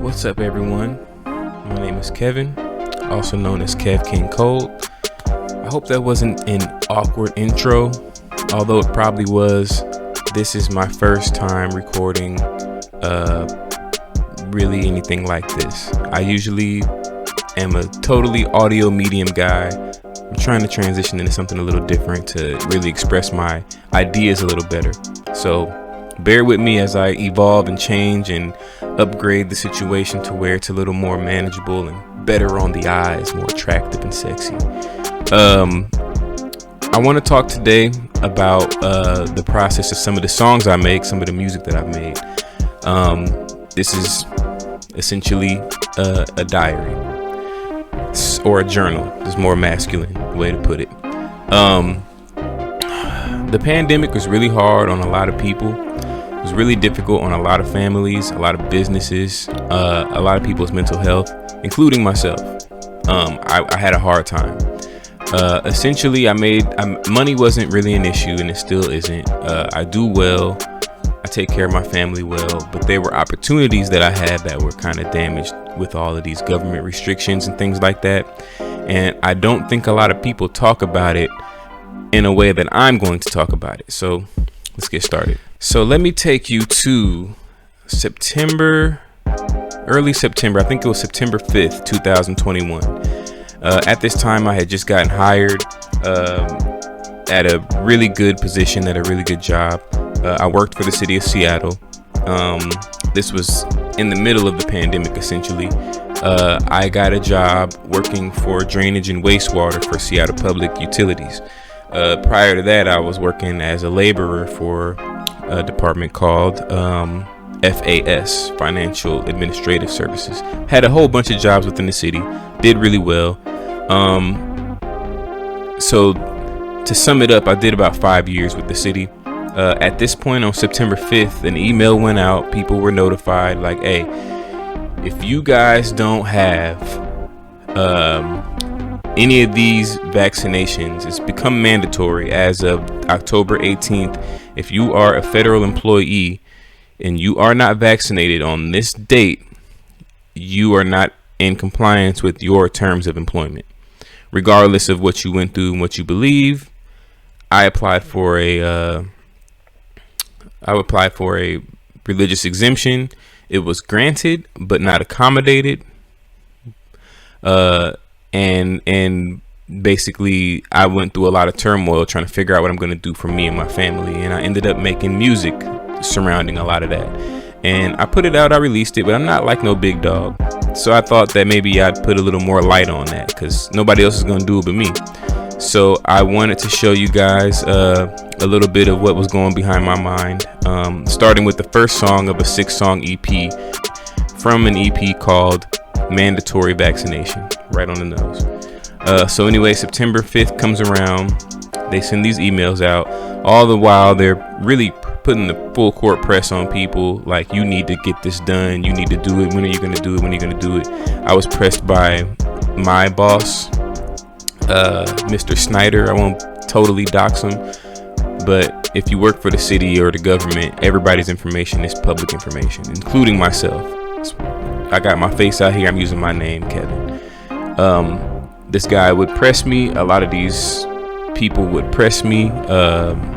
What's up, everyone? My name is Kevin, also known as Kev King Cold. I hope that wasn't an awkward intro, although it probably was. This is my first time recording really anything like this. I usually am a totally audio medium guy. I'm trying to transition into something a little different to really express my ideas a little better. So bear with me as I evolve and change and upgrade the situation to where it's a little more manageable and better on the eyes, more attractive and sexy. I want to talk today about the process of some of the songs I make, some of the music that I've made. This is essentially a diary or a journal. It's more masculine way to put it. The pandemic was really hard on a lot of people. It was really difficult on a lot of families, a lot of businesses, a lot of people's mental health, including myself. I had a hard time. Essentially, money wasn't really an issue, and it still isn't. I do well. I take care of my family well, but there were opportunities that I had that were kind of damaged with all of these government restrictions and things like that. And I don't think a lot of people talk about it in a way that I'm going to talk about it. So let's get started. So let me take you to early September. I think it was September 5th, 2021. At this time, I had just gotten hired at a really good position, at a really good job. I worked for the city of Seattle. This was in the middle of the pandemic, essentially. I got a job working for drainage and wastewater for Seattle Public Utilities. Prior to that, I was working as a laborer for a department called FAS, Financial Administrative Services. Had a whole bunch of jobs within the city. Did really well. So to sum it up, I did about 5 years with the city. At this point on September 5th, an email went out. People were notified like, hey, if you guys don't have any of these vaccinations, it's become mandatory as of October 18th. If you are a federal employee and you are not vaccinated on this date, you are not in compliance with your terms of employment, regardless of what you went through and what you believe. I applied for a religious exemption. It was granted, but not accommodated. And basically I went through a lot of turmoil trying to figure out what I'm going to do for me and my family. And I ended up making music surrounding a lot of that. And I put it out, I released it, but I'm not like no big dog. So I thought that maybe I'd put a little more light on that because nobody else is going to do it but me. So I wanted to show you guys a little bit of what was going behind my mind, starting with the first song of a 6-song EP from an EP called Mandatory Vaccination, right on the nose. So anyway, September 5th comes around. They send these emails out. All the while, they're really putting the full court press on people. Like, you need to get this done. You need to do it. When are you going to do it? When are you going to do it? I was pressed by my boss, Mr. Snyder. I won't totally dox him, but if you work for the city or the government, everybody's information is public information, including myself. I got my face out here. I'm using my name, Kevin. This guy would press me. A lot of these people would press me.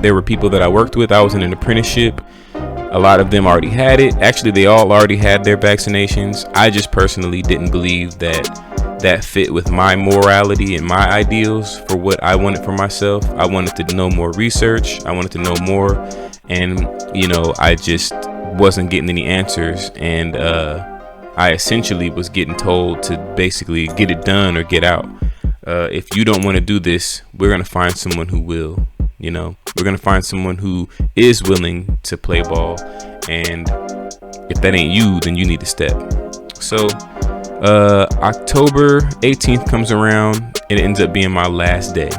There were people that I worked with. I was in an apprenticeship. A lot of them already had it. Actually, they all already had their vaccinations. I just personally didn't believe that fit with my morality and my ideals for what I wanted for myself. I wanted to know more research. I wanted to know more. And, I just wasn't getting any answers. And I essentially was getting told to basically get it done or get out. If you don't want to do this, we're going to find someone who will. We're going to find someone who is willing to play ball. And if that ain't you, then you need to step. So October 18th comes around. It ends up being my last day.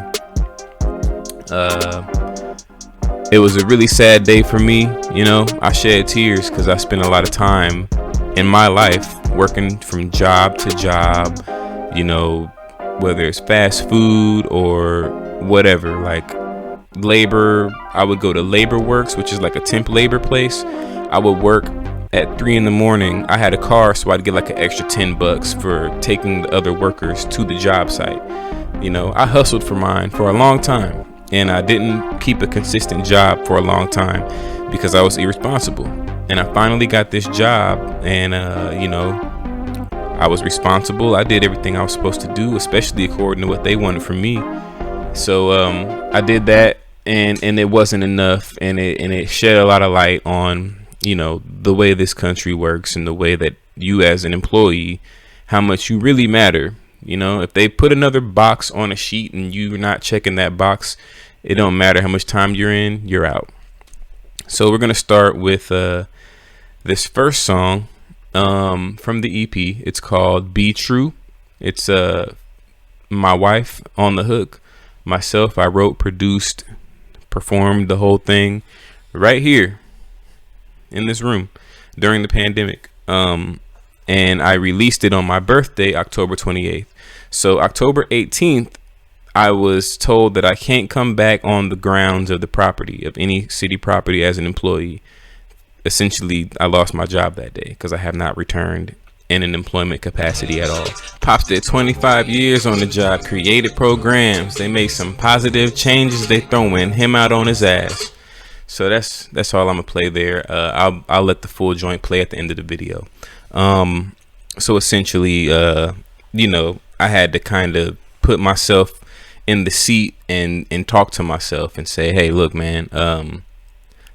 It was a really sad day for me. I shed tears because I spent a lot of time in my life working from job to job, whether it's fast food or whatever, like labor. I would go to Labor Works, which is like a temp labor place. I would work at 3 in the morning. I had a car, so I'd get like an extra $10 for taking the other workers to the job site. You know, I hustled for mine for a long time, and I didn't keep a consistent job for a long time because I was irresponsible. And I finally got this job, and you know, I was responsible. I did everything I was supposed to do, especially according to what they wanted from me. So I did that, and it wasn't enough, and it shed a lot of light on, you know, the way this country works and the way that you as an employee, how much you really matter. You know, if they put another box on a sheet and you're not checking that box, it don't matter how much time you're in, you're out. So we're gonna start with this first song from the EP. It's called Be True. It's my wife on the hook, myself. I wrote, produced, performed the whole thing right here in this room during the pandemic. And I released it on my birthday, October 28th. So October 18th, I was told that I can't come back on the grounds of the property, of any city property, as an employee. Essentially, I lost my job that day because I have not returned in an employment capacity at all. Pops did 25 years on the job, created programs. They made some positive changes. They throwing him out on his ass. So that's all I'm gonna play there. I'll let the full joint play at the end of the video. So essentially, you know, I had to kind of put myself in the seat and talk to myself and say, hey, look, man,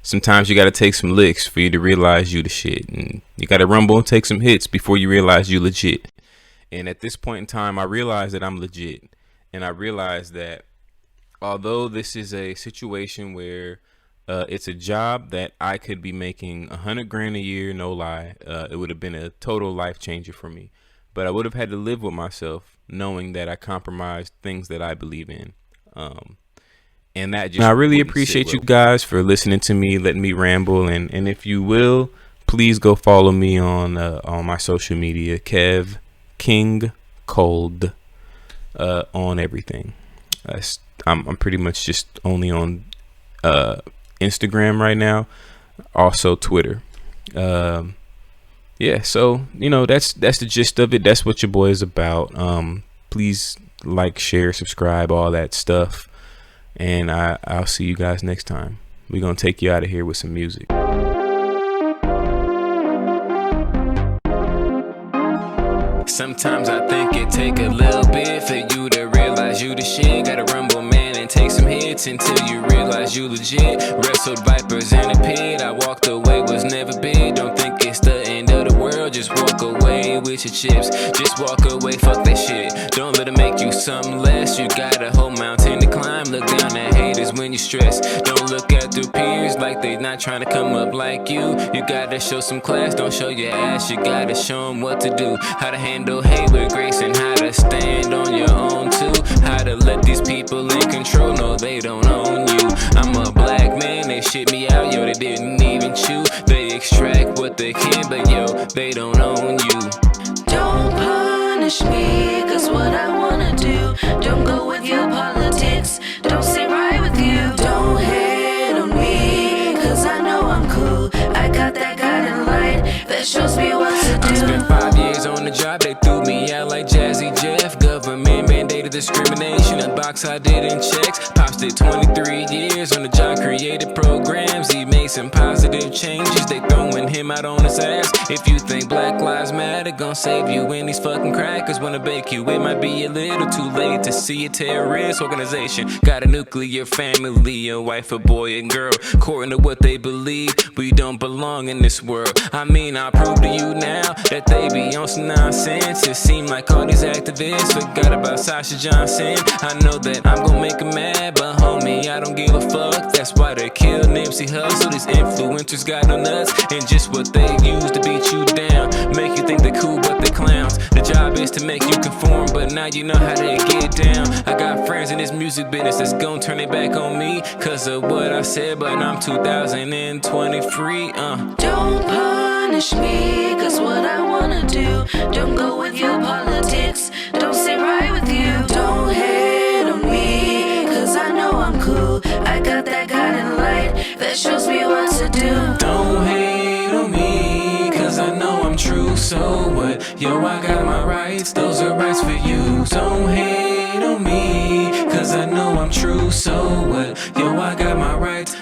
sometimes you got to take some licks for you to realize you the shit, and you got to rumble and take some hits before you realize you legit. And at this point in time, I realized that I'm legit, and I realized that although this is a situation where it's a job that I could be making $100,000 a year, no lie, it would have been a total life changer for me. But I would have had to live with myself knowing that I compromised things that I believe in. And that just, I really appreciate you guys for listening to me, letting me ramble. And if you will, please go follow me on my social media, Kev King Cold, on everything. I'm pretty much just only on Instagram right now, also Twitter. Yeah, so you know, that's the gist of it. That's what your boy is about. Please like, share, subscribe, all that stuff, and I'll see you guys next time. We're gonna take you out of here with some music. Sometimes I think it take a little bit for you to realize you the shit. Gotta rumble, man, and take some hits until you realize you legit. Wrestled vipers in a pit. I walked away, was never big. Don't think it's the end of the world. Just walk away with your chips. Just walk away, fuck that shit. Don't let it make you something less. You got a whole mountain to climb. Look down at haters when you stress. Don't look at their peers like they not trying to come up like you. You gotta show some class. Don't show your ass. You gotta show them what to do. How to handle hate with grace, and how to stand on your own too. How to let these people in control. No, they don't own you. I'm a black man. They shit me out, yo. They didn't even chew. They extract what they can, but yo, they don't own you. Don't punish me, cause what I wanna do. Don't go with your politics. Don't sit right with you. Don't hate on me, cause I know I'm cool. I got that guiding light that shows me what to do. I spent 5 years on the job, they threw me out like Jazzy Jeff. Government mandated discrimination, a box I didn't check. Pops did 23 years on the job, created programs. He made some positive changes, they throwing him out on his ass. If you think Black Lives Matter gon' save you when these fucking crackers wanna bake you, it might be a little too late to see a terrorist organization. Got a nuclear family, a wife, a boy and girl. According to what they believe, we don't belong in this world. I mean, I'll prove to you now that they be on some nonsense. It seem like all these activists forgot about Sasha Johnson. I know that I'm gon' make them mad, but homie, I don't give a fuck. That's why they killed Nipsey Hussle. These influencers got no nuts, and just what they use to beat you down, make you think they cool but they clowns. The job is to make you conform, but now you know how they get down. I got friends in this music business that's gon' turn it back on me cause of what I said, but I'm 2023. Don't punish me, cause what I wanna do. Don't go with your politics. Don't sit right with you. Don't hate on me, cause I know I'm cool. I got that guiding light that shows me what to do. Don't hate on me, so what? Yo, I got my rights, those are rights for you. Don't hate on me, cause I know I'm true, so what? Yo, I got my rights.